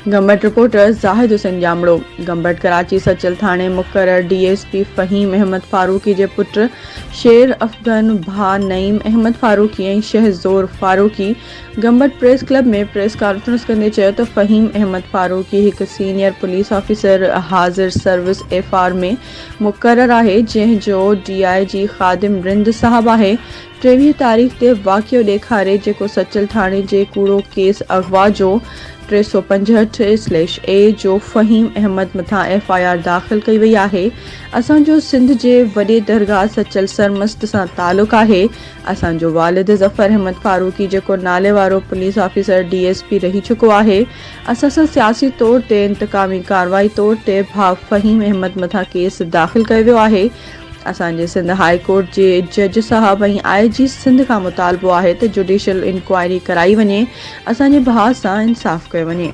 Gambat reporter Zahid Hussain जामड़ो। Gambat Karachi Sachal थाणे मुक़रर DSP फ़हीम अहमद फारूकी जे पुट शेर अफगन भा नईम अहमद फारूकी ऐं शहज़ोर फारूकी गंबट प्रेस क्लब में प्रेस कॉन्फ्रेंस कंदे चयो त फ़हीम अहमद फारूकी हिकु सीनियर पुलिस ऑफिसर हाज़िर सर्विस एफआर में मुक़रर आहे, जंहिंजो DIG ख़ादिम रिंद साहब आहे। 23 तारीख़ ते वाक़ियो ॾेखारे जेको सचल थाणे जे कूड़ो केस अगवा जो 365/A जो फ़हीम अहमद मथां FIR दाख़िल कई वई आहे। असांजो सिंध जे वॾे दरगाह सचल सरमस्त सां तालुक़ आहे। असांजो वालिद ज़फ़र अहमद फारूकी जेको नाले वारो पुलिस ऑफिसर DSP रही चुको आहे। असां सां सियासी तौर ते इंतकामी कार्रवाई तौर ते भाउ फ़हीम अहमद मथां केस दाख़िल कयो वियो आहे। असांजे सिंध हाई कोर्ट जे जज साहब ऐं IG सिंध खां मुतालबो आहे त जुडिशियल इंक्वायरी कराई वञे, असांजे भाउ सां इंसाफ़ कयो वञे।